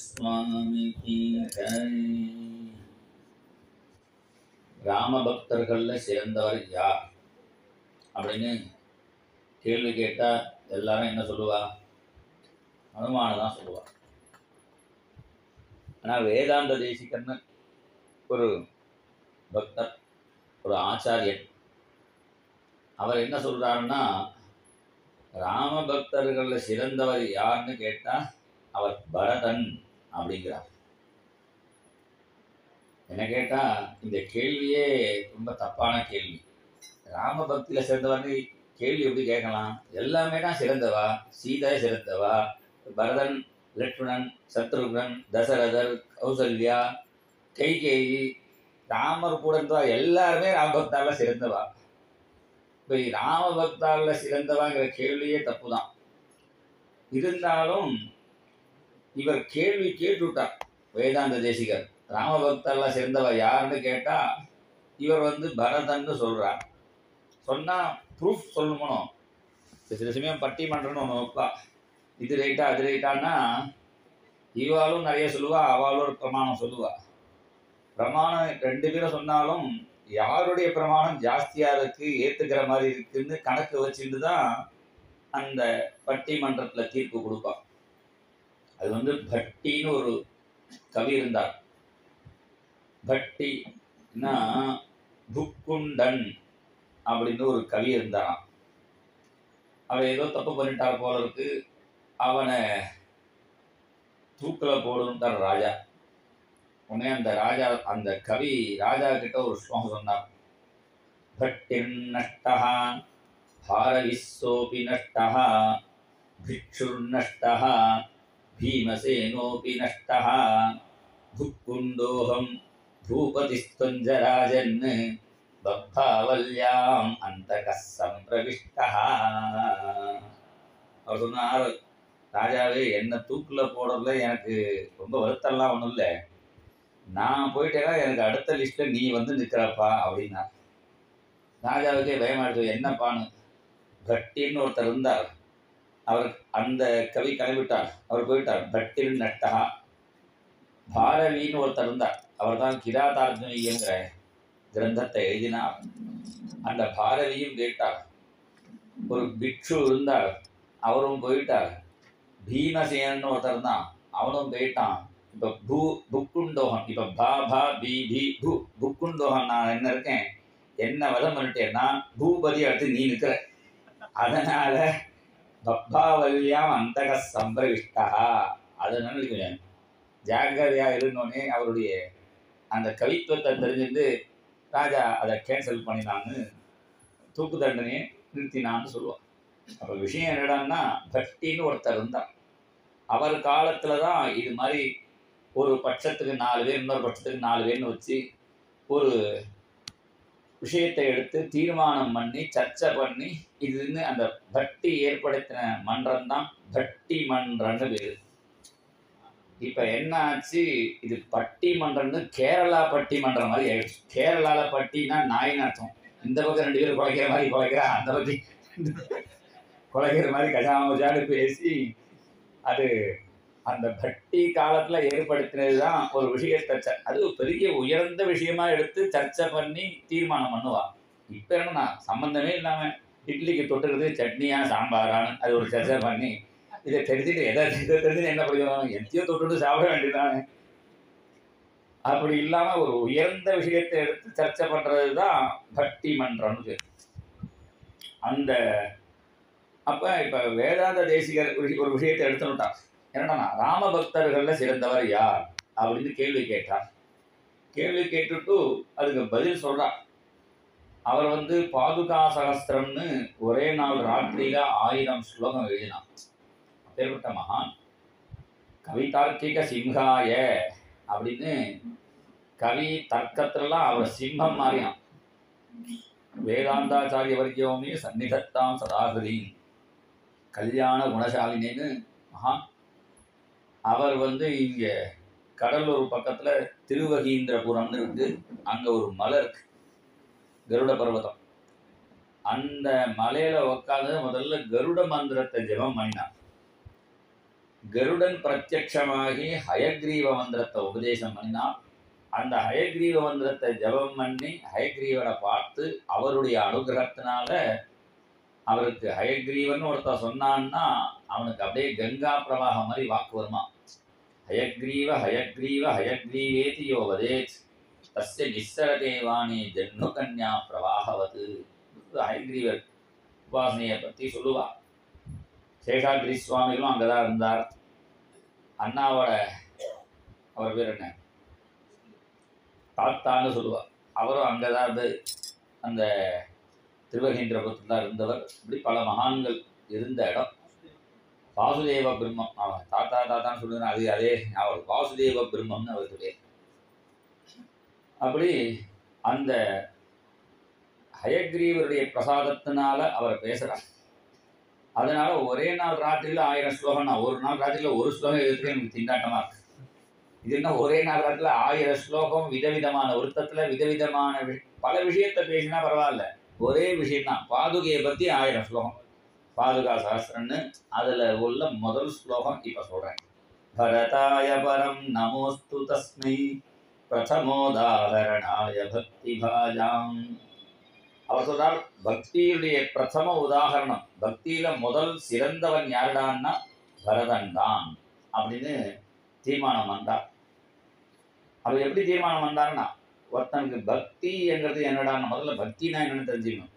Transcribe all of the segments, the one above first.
स्वामी की जय. ராம பக்தர்கள்ல சிறந்தவர் யார் அப்படின்னு கேள்வி கேட்டா எல்லாரும் என்ன சொல்லுவா? அனுமான தான் சொல்லுவா. ஆனா வேதாந்த தேசிகன்னு ஒரு பக்தர், ஒரு ஆச்சாரியன், அவர் என்ன சொல்றாருன்னா, ராம பக்தர்கள்ல சிறந்தவர் யாருன்னு கேட்டா அவர் பரதன் அப்படிங்கிறார். என்ன கேட்டா இந்த கேள்வியே ரொம்ப தப்பான கேள்வி. ராம பக்தியில சிறந்தவர்னு கேள்வி எப்படி கேட்கலாம்? எல்லாமே தான் சிறந்தவா. சீதை சிறந்தவா, பரதன், லட்சுமணன், சத்ருகன், தசரதர், கௌசல்யா, கைகேயி, ராமர் கூட இருந்தவா எல்லாருமே ராமபக்தால சிறந்தவா. இப்போ ராமபக்தால சிறந்தவாங்கிற கேள்வியே தப்பு தான். இருந்தாலும் இவர் கேள்வி கேட்டுவிட்டார் வேதாந்த தேசிகர். ராமபக்தால சிறந்தவா யாருன்னு கேட்டா இவர் பரதன்னு சொல்றார். சொன்னா ப்ரூஃப் சொல்லணும். சில சமயம் பட்டிமன்றம்னு ஒன்று வைப்பா. இது ரைட்டா அது ரைட்டான்னா இவாளும் நிறைய சொல்லுவா, அவளும் ஒரு பிரமாணம் சொல்லுவா. பிரமாணம் ரெண்டு பேரும் சொன்னாலும் யாருடைய பிரமாணம் ஜாஸ்தியா இருக்கு, ஏத்துக்கிற மாதிரி இருக்குன்னு கணக்கு வச்சுட்டு தான் அந்த பட்டிமன்றத்துல தீர்ப்பு கொடுப்பா. அது பட்டின்னு ஒரு கவி இருந்தார். பட்டின்னா புக்குண்டன் அப்படின்னு ஒரு கவி இருந்தாராம். அவன் ஏதோ தப்பு பண்ணிட்டார் போல இருக்கு. அவனை தூக்கில் போடுன்ட்டார் ராஜா. உடனே அந்த கவி ராஜா கிட்ட ஒரு ஸ்லோகம் சொன்னார். பட்டிர் நஷ்டா பாரவிஸ்ஸோபி நஷ்டா பிக்ஷுர் நஷ்டா பீமசேனோபி நஷ்டா புக்குண்டோகம் பூபதிஸ்துஞ்சராஜன் பக்தாவல்யாம் அந்தகஸ் சம்பிரவிஷ்டா. அவர் சொன்னார், ராஜாவே என்ன தூக்கில் போடுறதுல எனக்கு ரொம்ப வருத்தம்லாம் ஒன்றும் இல்லை. நான் போயிட்டேன்னா எனக்கு அடுத்த லிஸ்ட்ல நீ நிற்கிறப்பா அப்படின்னா. ராஜாவுக்கே பயமாடுச்சு. என்னப்பான்னு. பட்டின்னு ஒருத்தர் இருந்தார். அவர் அந்த கவி கிளம்பிட்டார். அவர் போயிட்டார். பட்டிர் நட்டா. பாரவின்னு ஒருத்தர் இருந்தார். அவர் தான் கிராதார்ஜுனியங்கிற கிரந்தத்தை எழுதினார். அந்த பாரவியும் கேட்டார். ஒரு பிக்ஷு இருந்தார். அவரும் போயிட்டார். பீமசேனன்னு ஒருத்தர் தான். அவனும் போயிட்டான். இப்போ புக்குண்டோகம். இப்போ பா பா பி பி பூ புக்குண்டோகம். நான் என்ன இருக்கேன், என்ன வதம் பண்ணிட்டேன்னா பூபதி அடுத்து நீ நிற்கிற. அதனால பப்பாவல்யாம் அந்தக சம்பிரவிஷ்டா. அதனால கொஞ்சம் ஜாகிரதையா இருந்தோடனே அவருடைய அந்த கவித்துவத்தை தெரிஞ்சுட்டு ராஜா அதை கேன்சல் பண்ணினான்னு தூக்கு தண்டனையை நிறுத்தினான்னு சொல்லுவான். அப்போ விஷயம் என்னடான்னா, பட்டின்னு ஒருத்தர் இருந்தார். அவர் காலத்துல தான் இது மாதிரி ஒரு பட்சத்துக்கு 4 பேர், இன்னொரு பட்சத்துக்கு 4 பேர்னு வச்சு ஒரு விஷயத்தை எடுத்து தீர்மானம் பண்ணி சர்ச்சை பண்ணி இதுன்னு அந்த பட்டி ஏற்படுத்தின மன்றம் தான் பட்டி மன்றம்னு பேரு. இப்ப என்ன ஆச்சு, இது பட்டி மன்றம்னு கேரளா பட்டி மன்றம் மாதிரி ஆயிடுச்சு. கேரளால பட்டினா நாயின்னு அர்த்தம். இந்த பக்கம் 2 பேரும் குலைக்கிற மாதிரி குலைக்கிறா, அந்த பக்கம் குலைக்கிற மாதிரி கஜாமஜான்னு பேசி அது அந்த பட்டி காலத்துல ஏற்படுத்தினது தான் ஒரு விஷயத்தை. அது பெரிய உயர்ந்த விஷயமா எடுத்து சர்ச்சை பண்ணி தீர்மானம் பண்ணுவா. இப்ப என்னன்னா சம்பந்தமே இல்லாம இட்லிக்கு தொட்டுறது சட்னியா சாம்பாரான்னு அது ஒரு சர்ச்சை பண்ணி இதை தெரிஞ்சுட்டு எதை தெரிஞ்சுட்டு என்ன பிரயோஜனம், எத்தையோ தொட்டுட்டு சாப்பிட வேண்டியதானே. அப்படி இல்லாம ஒரு உயர்ந்த விஷயத்தை எடுத்து சர்ச்சை பண்றது தான் பட்டி மன்றம்னு. அந்த அப்ப இப்ப வேதாந்த தேசிகர் ஒரு விஷயத்தை எடுத்துட்டார். என்னன்னா, ராம பக்தர்கள்ல சிறந்தவர் யார் அப்படின்னு கேள்வி கேட்டார். கேள்வி கேட்டுட்டு அதுக்கு பதில் சொல்றார். அவர் பாதுகா சகஸ்திரம்னு ஒரே நாள் ராத்திரியில 1000 ஸ்லோகம் எழுதினார். அப்பேற்பட்ட மகான். கவிதார்க்கிக சிம்ஹாய அப்படின்னு கவி தர்க்கத்துலாம் அவர் சிம்மம் மாறினான். வேதாந்தாச்சாரிய வர்க்கியோமே சந்நிதத்தாம் சதாகிரி கல்யாண குணசாலினேன்னு மகான். அவர் இங்க கடலூர் பக்கத்துல திருவகீந்திரபுரம்னு இருக்கு. அங்க ஒரு மலை இருக்கு, கருட பர்வதம். அந்த மலையில உட்காந்து முதல்ல கருட மந்திரத்தை ஜெபம் பண்ணினார். கருடன் பிரத்யக்ஷமாகி ஹயக்ரீவ மந்திரத்தை உபதேசம் பண்ணினா, அந்த ஹயக்ரீவ மந்திரத்தை ஜபம் பண்ணி ஹயக்ரீவனை பார்த்து அவருடைய அனுகிரகத்தினால அவருக்கு ஹயக்ரீவன் ஒருத்தர் சொன்னான்னா அவனுக்கு அப்படியே கங்கா பிரவாகம் மாதிரி வாக்கு வருமா. ஹயக்ரீவ ஹயக்ரீவ ஹயக்ரீவேதி யோ வதேத் தஸ்ய நிஸ்ஸரதே வாணி ஜன்னு கன்யா பிரவாகவது. ஹயக்ரீவர் உபாசனையை பற்றி சொல்லுவா. சேஷாத்ரி சுவாமிகளும் அங்கே தான் இருந்தார். அண்ணாவோட அவர் பேர் என்ன, தாத்தான்னு சொல்லுவார், அவரும் அங்கே தான் இருந்து அந்த திருவகேந்திரபுரத்தில் தான் இருந்தவர். இப்படி பல மகான்கள் இருந்த இடம். வாசுதேவ பிரம்மம், அவன் தாத்தா தாத்தான்னு சொல்லுங்க, அதே அவர் வாசுதேவ பிரம்மம்னு அவர் பேர். அப்படி அந்த ஹயக்ரீவருடைய பிரசாதத்தினால அவர் பேசுகிறார். அதனால ஒரே நாள் ராத்திரியில் 1000 ஸ்லோகம். நான் ஒரு நாள் ராத்திரியில் ஒரு ஸ்லோகம் எழுதுறதுக்கு எனக்கு திண்டாட்டமா இருக்கு. இது என்ன ஒரே நாள் ராத்திரியில் 1000 ஸ்லோகம், விதவிதமான ஒருத்தத்தில் விதவிதமான பல விஷயத்தை பேசினா பரவாயில்ல, ஒரே விஷயம்தான். பாதுகையை பற்றி 1000 ஸ்லோகம், பாதுகா சஹஸ்ரன்னு. அதில் உள்ள முதல் ஸ்லோகம் இப்போ சொல்கிறேன். பரதாய பரம் நமோஸ்து தஸ்மை பிரதமோதாகரணாய பக்தி பாஜாம். அவர் சொல்றார், பக்தியுடைய பிரதம உதாகரணம், பக்தியில முதல் சிறந்தவன் யாருடான்னா பரதன் தான் அப்படின்னு தீர்மானம் வந்தார். அவர் எப்படி தீர்மானம் வந்தார்னா, ஒருத்தனுக்கு பக்தி என்கிறது என்னடான்னா, முதல்ல பக்தினா என்னன்னு தெரிஞ்சுக்கணும்.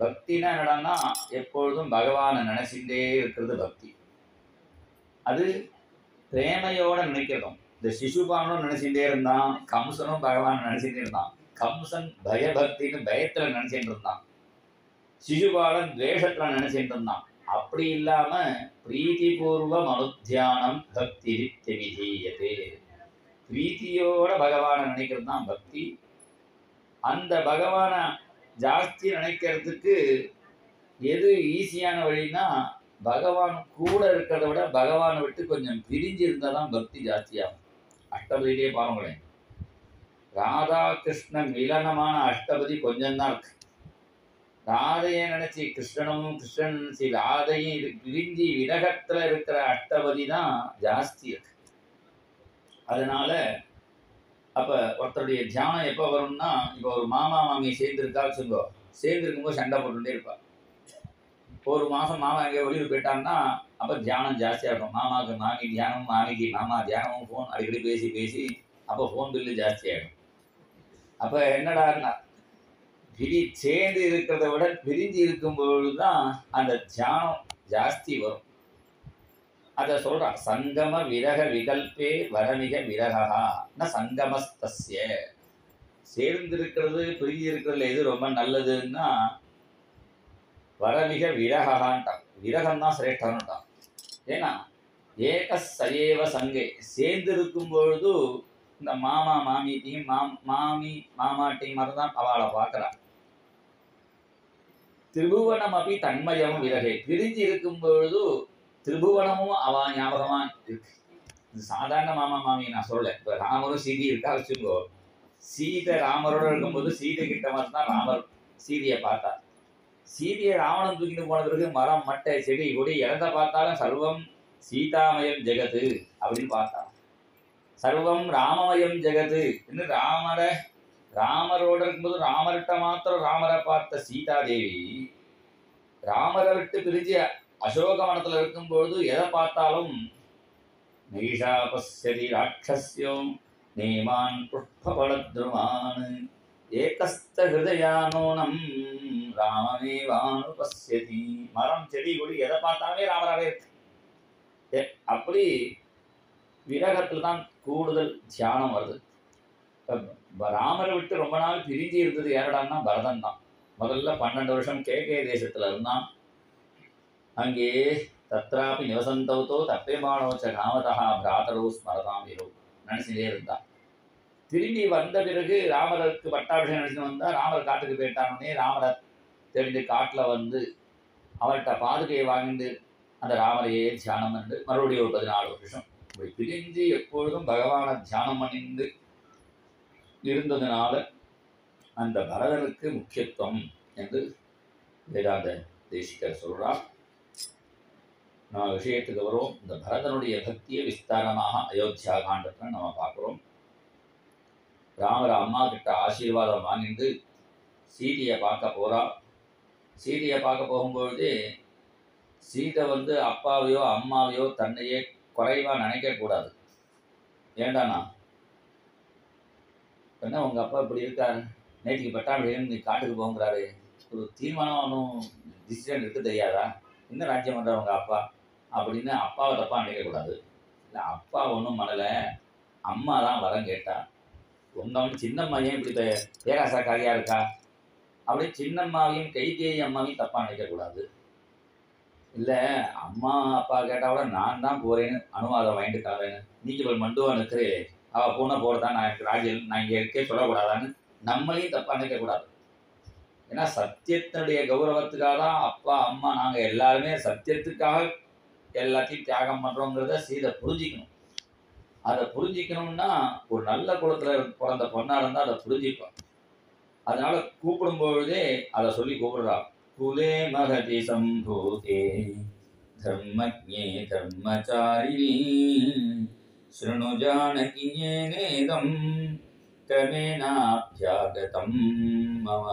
பக்தினா என்னடான்னா எப்பொழுதும் பகவானை நினைச்சுட்டே இருக்கிறது பக்தி. அது பிரேமையோட நினைக்கிறதும். இந்த சிசுபானும் நினைச்சுட்டே இருந்தான், கம்சனும் பகவானை நினைச்சுட்டே இருந்தான். கம்சன் பயபக்தின்னு பயத்துல நினைச்சிட்டு இருந்தான், சிசுபாலன் துவேஷத்துல நினைச்சிட்டு இருந்தான். அப்படி இல்லாம பிரீதிபூர்வம் அனுத்தியானம் பக்தி விதீயதே, பிரீத்தியோட பகவானை நினைக்கிறது தான் பக்தி. அந்த பகவானை ஜாஸ்தி நினைக்கிறதுக்கு எது ஈஸியான வழின்னா, பகவான் கூட இருக்கிறத விட பகவானை விட்டு கொஞ்சம் பிரிஞ்சு இருந்தால் தான் பக்தி ஜாஸ்தியாகும். அஷ்டபதியிலேயே பாருங்களேன், ராதா கிருஷ்ண மிலனமான அஷ்டபதி கொஞ்சம்தான் இருக்கு. ராதையை நினைச்சி கிருஷ்ணனும், கிருஷ்ணன் நினைச்சி ராதையும் இது பிரிஞ்சி விரகத்துல இருக்கிற அஷ்டபதி தான் ஜாஸ்தி இருக்கு. அதனால அப்ப ஒருத்தருடைய தியானம் எப்போ வரும்னா, இப்போ ஒரு மாமா மாமியை சேர்ந்துருக்கா வச்சுக்கோ, சேர்ந்துருக்கும்போது சண்டை போட்டுட்டே இருப்பா. ஒரு மாதம் மாமா எங்கேயோ வெளியூர் போயிட்டாங்கன்னா அப்போ தியானம் ஜாஸ்தியாக இருக்கும். மாமாவுக்கு மாமி தியானம், மாமிக்கு மாமா தியானமும், ஃபோன் அடிக்கடி பேசி பேசி அப்போ ஃபோன் பில்லு ஜாஸ்தியாகிடும். அப்போ என்னடான்னா, சேர்ந்து இருக்கிறத விட பிரிஞ்சு இருக்கும்பொழுது தான் அந்த தியானம் ஜாஸ்தி வரும். அதை சொல்றான், சங்கம விரக விகல்பே வரமிக விரகா ந சங்கமஸ்தஸ்ய. சேர்ந்து இருக்கிறது பிரிஞ்சு இருக்கிறதுல எது ரொம்ப நல்லதுன்னா வரமிக விரகான்ட்டான். விரகம் தான் சிரேஷ்டம்ட்டான். ஏன்னா ஏக சயேவ சங்கே, சேர்ந்து இருக்கும் பொழுது இந்த மாமா மாமிட்டையும் மாமி மாமாட்டையும் மறந்தான் அவளை பார்க்குறான். திரிபுவனம் அப்படி தன்மயம் விரகே, பிரிஞ்சு இருக்கும் பொழுது திரிபுவனமும் அவ ஞாபகமா இருக்கு. இது சாதாரண மாமா மாமி நான் சொல்லலை. இப்போ ராமரும் சீதை இருக்கா வச்சுக்கோ, சீதை ராமரோட இருக்கும்போது சீதை கிட்ட மட்டும்தான் ராமர் சீதையை பார்த்தார். சீதையை ராவணன் தூக்கிட்டு போன பிறகு மரம் மட்டை செடி கொடி இறந்த பார்த்தாலும் சர்வம் சீதாமயம் ஜெகத்து அப்படின்னு பார்த்தான். சர்வம் ராமமயம் ஜெகத்து என்று ராமரோட இருக்கும்போது ராமர்கிட்ட மாத்திரம் ராமரை பார்த்த சீதாதேவி ராமரை விட்டு பிரிஞ்சு அசோகவனத்தில் இருக்கும்பொழுது எதை பார்த்தாலும் நைஷா பஸ்யதி ராட்சஸ்யோ நேமான் புஷ்பபலத்ருமான் ஏகஸ்த ஹிருதயானோனம் ராமமேவானு பஸ்யதி. மரம் செடி கொடி எதை பார்த்தாலே ராமராகவே இருக்கு. அப்படி விரகத்தில் தான் கூடுதல் தியானம் வருது. ராமரை விட்டு ரொம்ப நாள் பிரிஞ்சு இருந்தது யாரடான்னா பரதன் தான். முதல்ல 12 வருஷம் கேகே தேசத்துல இருந்தான். அங்கே தத்ராபி நிவசந்தவத்தோ தப்பேமானோச்ச காமதா பிராதரோ ஸ்மரதாம் வீரோ நினைச்சுட்டே இருந்தான். திரும்பி வந்த பிறகு ராமருக்கு பட்டாபிஷேகம் நினைச்சுட்டு வந்தா, ராமர் காட்டுக்கு போயிட்டானே, ராமரை தெரிந்து காட்டில் வந்து அவர்கிட்ட பாதுகையை வாங்கிட்டு அந்த ராமரையே தியானம் பண்ணி மறுபடியும் ஒரு 14 வருஷம் இப்படி பிரிஞ்சு எப்பொழுதும் பகவானை தியானம் பண்ணிட்டு இருந்ததுனால அந்த பரதனுக்கு முக்கியத்துவம் என்று வேதாந்த தேசிகர் சொல்றார். நம்ம விஷயத்துக்கு வரும். இந்த பரதனுடைய பக்தியை விஸ்தாரமாக அயோத்தியா காண்டத்தில் நம்ம பார்க்குறோம். ராமர் அம்மா கிட்ட ஆசீர்வாதம் வாங்கிட்டு சீதையை பார்க்க போறா. சீதையை பார்க்க போகும்பொழுது சீதை வந்து அப்பாவையோ அம்மாவையோ தன்னையே குறைவா நினைக்கக்கூடாது. ஏண்டாண்ணா, என்ன உங்க அப்பா இப்படி இருக்காரு, நேற்றுக்கு பட்டாபிஷேகம் நீ காட்டுக்கு போங்கிறாரு, ஒரு தீர்மானம் ஒன்றும் டிசிஷன் எடுக்க தெரியாதா, இன்னும் ராஜ்யம் பண்ற உங்க அப்பா அப்படின்னு அப்பாவை தப்பா நினைக்கக்கூடாது. இல்லை அப்பா ஒன்றும் பண்ணலை, அம்மா தான் வரம் கேட்டா. உங்க சின்னம்மா ஏன் இப்படி பேராசாக்காரியா இருக்கா அப்படி சின்னம்மாவையும் கைகேயி அம்மாவையும் தப்பா நினைக்கக்கூடாது. இல்லை அம்மா அப்பா கேட்டால் கூட நான் தான் போகிறேன்னு அனுவாதம் வாங்கிட்டு தரேன்னு நீச்சல் மண்டுவா நிற்கிறே, அவள் பூனை போகிறதான் நான் எனக்கு ராஜ்யம் நான் இங்கே இருக்கே சொல்லக்கூடாதான்னு நம்மளையும் தப்பா நினைக்கக்கூடாது. ஏன்னா சத்தியத்தினுடைய கௌரவத்துக்காக தான் அப்பா அம்மா நாங்கள் எல்லாருமே சத்தியத்துக்காக எல்லாத்தையும் தியாகம் பண்ணுறோங்கிறத சீதை புரிஞ்சிக்கணும். அதை புரிஞ்சிக்கணும்னா ஒரு நல்ல குலத்தில் பிறந்த பொண்ணாக இருந்தால் அதை புரிஞ்சிப்பான். அதனால கூப்பிடும்பொழுதே அதை சொல்லி கூப்பிடுறா. குலே மகதி சம்பூதே தர்மஜ்ஞே தர்மச்சாரிணி ஸ்ருணு ஜானகியே நேதம் கிரமேணாப்யாகதம் மம.